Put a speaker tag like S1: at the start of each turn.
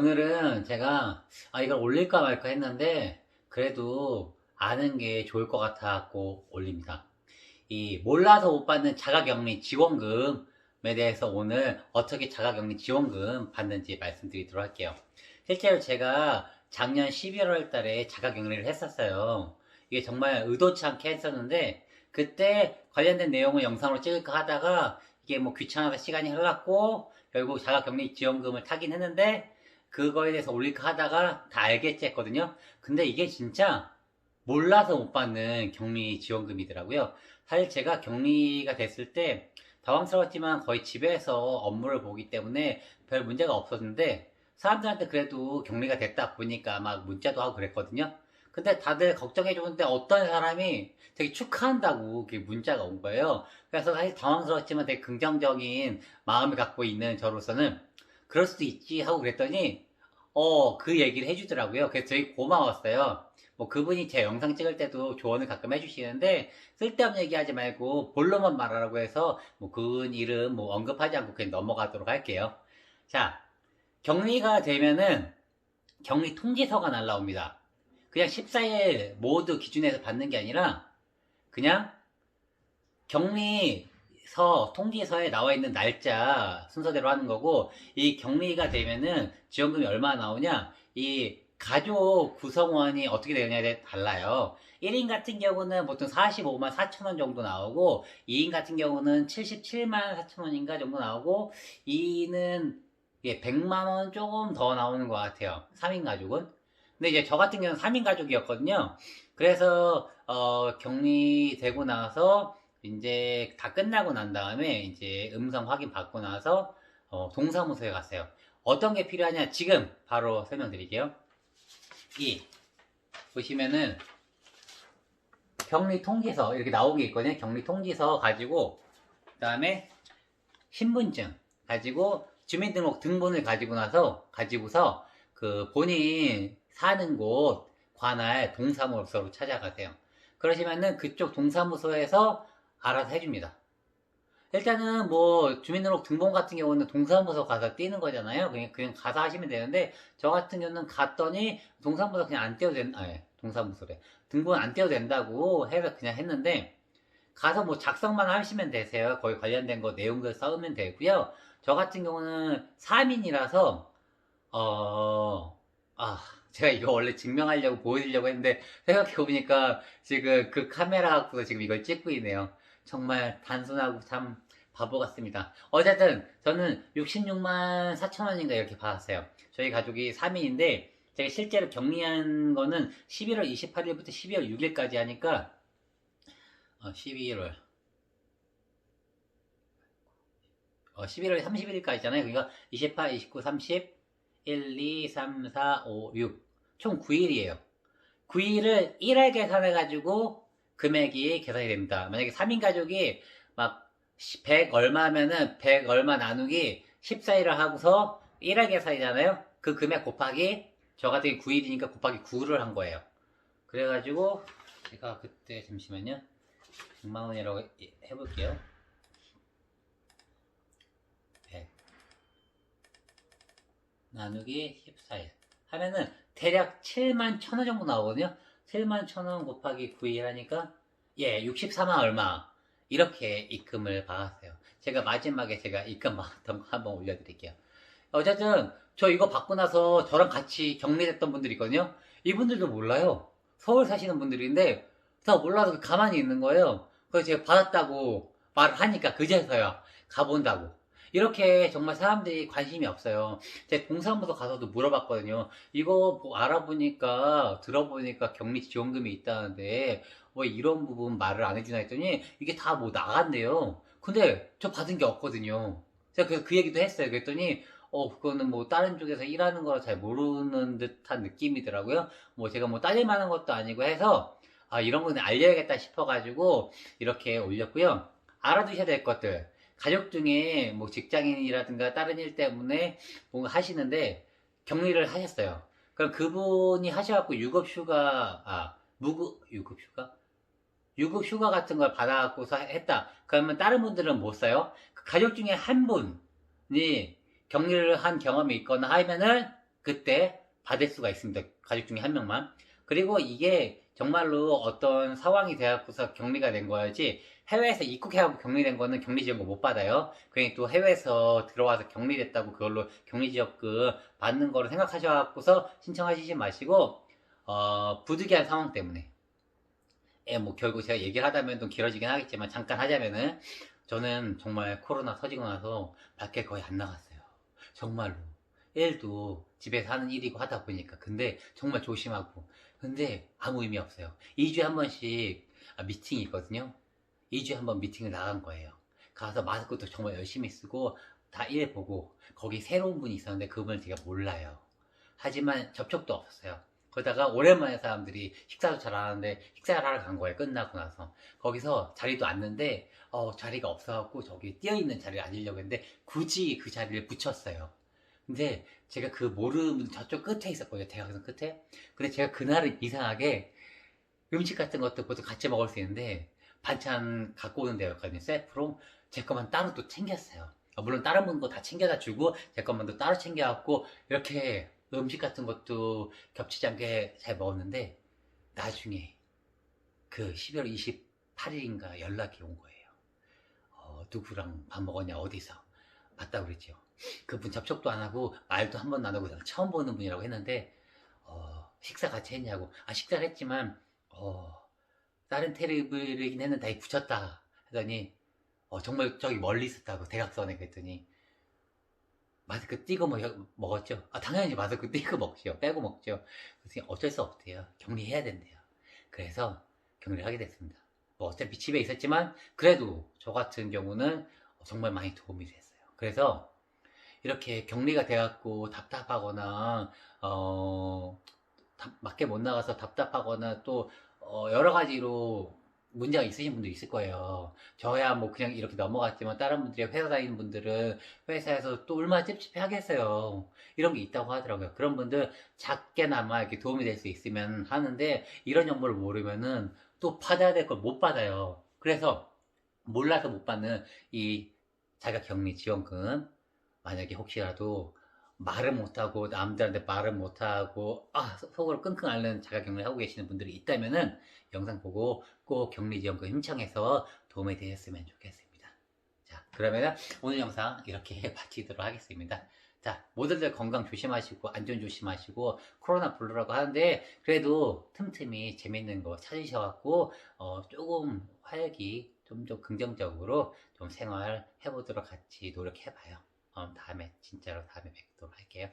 S1: 오늘은 제가 이걸 올릴까 말까 했는데 그래도 아는 게 좋을 것 같아갖고 올립니다. 이 몰라서 못 받는 자가격리 지원금에 대해서 오늘 어떻게 자가격리 지원금 받는지 말씀드리도록 할게요. 실제로 제가 작년 11월 달에 자가격리를 했었어요. 이게 정말 의도치 않게 했었는데 그때 관련된 내용을 영상으로 찍을까 하다가 이게 뭐 귀찮아서 시간이 흘렀고 결국 자가격리 지원금을 타긴 했는데 그거에 대해서 올릴까 하다가 다 알겠지 했거든요. 근데 이게 진짜 몰라서 못 받는 격리 지원금이더라고요. 사실 제가 격리가 됐을 때 당황스러웠지만 거의 집에서 업무를 보기 때문에 별 문제가 없었는데 사람들한테 그래도 격리가 됐다 보니까 막 문자도 하고 그랬거든요. 근데 다들 걱정해 주는데 어떤 사람이 되게 축하한다고 문자가 온 거예요. 그래서 사실 당황스러웠지만 되게 긍정적인 마음을 갖고 있는 저로서는 그럴 수도 있지 하고 그랬더니 그 얘기를 해주더라고요. 그래서 되게 고마웠어요. 뭐 그분이 제 영상 찍을 때도 조언을 가끔 해주시는데 쓸데없는 얘기하지 말고 본론만 말하라고 해서 뭐 그분 이름 뭐 언급하지 않고 그냥 넘어가도록 할게요. 자, 격리가 되면은 격리 통지서가 날라옵니다. 그냥 14일 모두 기준에서 받는 게 아니라 그냥 격리서 통지서에 나와 있는 날짜 순서대로 하는 거고, 이 격리가 되면은 지원금이 얼마나 나오냐, 이 가족 구성원이 어떻게 되느냐에 달라요. 1인 같은 경우는 보통 45만 4천 원 정도 나오고 2인 같은 경우는 77만 4천 원인가 정도 나오고 2인은 100만 원 조금 더 나오는 것 같아요. 3인 가족은. 근데 이제 저 같은 경우는 3인 가족이었거든요. 그래서 격리되고 나서 이제 다 끝나고 난 다음에 이제 음성 확인 받고 나서 동사무소에 갔어요. 어떤 게 필요하냐 지금 바로 설명드릴게요. 이 보시면은 격리 통지서 이렇게 나오게 있거든요. 격리 통지서 가지고 그다음에 신분증 가지고 주민등록 등본을 가지고서 그 본인 사는 곳 관할 동사무소로 찾아가세요. 그러시면은 그쪽 동사무소에서 알아서 해줍니다. 일단은 뭐 주민등록 등본 같은 경우는 동사무소 가서 띄는 거잖아요. 그냥 가서 하시면 되는데 저 같은 경우는 갔더니 동사무소 그냥 안 떼도 동사무소래. 등본 안 떼도 된다고 해서 그냥 했는데 가서 뭐 작성만 하시면 되세요. 거기 관련된 거 내용들 써오면 되고요. 저 같은 경우는 3인이라서 제가 이거 원래 증명하려고 보여드리려고 했는데 생각해보니까 지금 그 카메라 갖고서 지금 이걸 찍고 있네요. 정말 단순하고 참 바보 같습니다. 어쨌든 저는 66만 4천 원인가 이렇게 받았어요. 저희 가족이 3인인데 제가 실제로 격리한 거는 11월 28일부터 12월 6일까지 하니까 11월 31일까지잖아요. 그러니까 28, 29, 30, 1, 2, 3, 4, 5, 6. 총 9일이에요. 9일을 1회 계산해가지고 금액이 계산이 됩니다. 만약에 3인 가족이 막 100 얼마면은 100 얼마 나누기 14일을 하고서 1회 계산이잖아요. 그 금액 곱하기 저 같은 게 9일이니까 곱하기 9를 한 거예요. 그래가지고 제가 그때 잠시만요. 100만 원이라고 해볼게요. 100 나누기 14일 하면은 대략 7만 1천 원 정도 나오거든요. 7만 1천 원 곱하기 9일 하니까 64만 얼마 이렇게 입금을 받았어요. 제가 마지막에 제가 입금 받았던 거 한번 올려드릴게요. 어쨌든 저 이거 받고 나서 저랑 같이 격리됐던 분들이 있거든요. 이분들도 몰라요. 서울 사시는 분들인데 다 몰라서 가만히 있는 거예요. 그래서 제가 받았다고 말을 하니까 그제서야 가본다고. 이렇게 정말 사람들이 관심이 없어요. 제 동사무소 가서도 물어봤거든요. 이거 뭐 알아보니까 들어보니까 격리 지원금이 있다는데 왜 이런 부분 말을 안 해주나 했더니 이게 다 뭐 나간대요. 근데 저 받은 게 없거든요. 제가 그래서 그 얘기도 했어요. 그랬더니 그거는 뭐 다른 쪽에서 일하는 거라 잘 모르는 듯한 느낌이더라고요. 뭐 제가 뭐 따질 만한 것도 아니고 해서 이런 거는 알려야겠다 싶어가지고 이렇게 올렸고요. 알아두셔야 될 것들. 가족 중에 뭐 직장인이라든가 다른 일 때문에 뭔가 하시는데 격리를 하셨어요. 그럼 그분이 하셔갖고 유급 휴가 같은 걸 받아갖고서 했다. 그러면 다른 분들은 못 써요. 그 가족 중에 한 분이 격리를 한 경험이 있거나 하면은 그때 받을 수가 있습니다. 가족 중에 한 명만. 그리고 이게 정말로 어떤 상황이 돼갖고서 격리가 된 거야지, 해외에서 입국해하고 격리된 거는 격리지원금 못 받아요. 괜히 또 해외에서 들어와서 격리됐다고 그걸로 격리지원금 받는 거로 생각하셔갖고서 신청하시지 마시고, 부득이한 상황 때문에. 뭐 결국 제가 얘기를 하다면 좀 길어지긴 하겠지만 잠깐 하자면은, 저는 정말 코로나 터지고 나서 밖에 거의 안 나갔어요. 정말로. 일도 집에서 하는 일이고 하다 보니까. 근데 정말 조심하고. 근데 아무 의미 없어요. 2주에 한 번씩 미팅이 있거든요. 2주에 한 번 미팅을 나간 거예요. 가서 마스크도 정말 열심히 쓰고 다 일 보고, 거기 새로운 분이 있었는데 그분을 제가 몰라요. 하지만 접촉도 없었어요. 거기다가 오랜만에 사람들이 식사도 잘 안 하는데 식사를 하러 간 거예요. 끝나고 나서. 거기서 자리도 앉는데 자리가 없어갖고 저기 뛰어있는 자리를 앉으려고 했는데 굳이 그 자리를 붙였어요. 근데 제가 그 모르는 저쪽 끝에 있었거든요. 대학생 끝에. 근데 제가 그날은 이상하게 음식 같은 것도 그것도 같이 먹을 수 있는데 반찬 갖고 오는 데였거든요. 셀프로. 제 것만 따로 또 챙겼어요. 물론 다른 분 거 다 챙겨다 주고 제 것만 또 따로 챙겨갖고 이렇게 음식 같은 것도 겹치지 않게 잘 먹었는데, 나중에 그 12월 28일인가 연락이 온 거예요. 누구랑 밥 먹었냐, 어디서. 맞다고 그랬죠. 그분 접촉도 안 하고 말도 한 번도 안 하고 그냥 처음 보는 분이라고 했는데, 식사 같이 했냐고. 식사를 했지만 다른 테이블이긴 했는데 다시 붙였다 하더니, 정말 저기 멀리 있었다고, 대각선에. 그랬더니 마스크 띄고 먹었죠. 당연히 마스크 띄고 먹죠. 빼고 먹죠. 그래서 어쩔 수 없대요. 격리해야 된대요. 그래서 격리를 하게 됐습니다. 뭐 어차피 집에 있었지만 그래도 저 같은 경우는 정말 많이 도움이 됐어요. 그래서 이렇게 격리가 돼갖고 답답하거나 밖에 못 나가서 답답하거나 또 여러 가지로 문제가 있으신 분도 있을 거예요. 저야 뭐 그냥 이렇게 넘어갔지만 다른 분들이, 회사 다니는 분들은 회사에서 또 얼마나 찝찝해 하겠어요. 이런 게 있다고 하더라고요. 그런 분들 작게나마 이렇게 도움이 될 수 있으면 하는데, 이런 정보를 모르면은 또 받아야 될 걸 못 받아요. 그래서 몰라서 못 받는 이 자가격리 지원금, 만약에 혹시라도 말을 못하고 남들한테 말을 못하고 속으로 끙끙 앓는 자가격리 하고 계시는 분들이 있다면은 영상 보고 꼭 격리지원금 신청해서 도움이 되셨으면 좋겠습니다. 자, 그러면은 오늘 영상 이렇게 마치도록 하겠습니다. 자, 모두들 건강 조심하시고 안전 조심하시고, 코로나 블루라고 하는데 그래도 틈틈이 재밌는 거 찾으셔갖고 조금 활기 좀 긍정적으로 좀 생활 해보도록 같이 노력해봐요. 다음에 진짜로 다음에 뵙도록 할게요.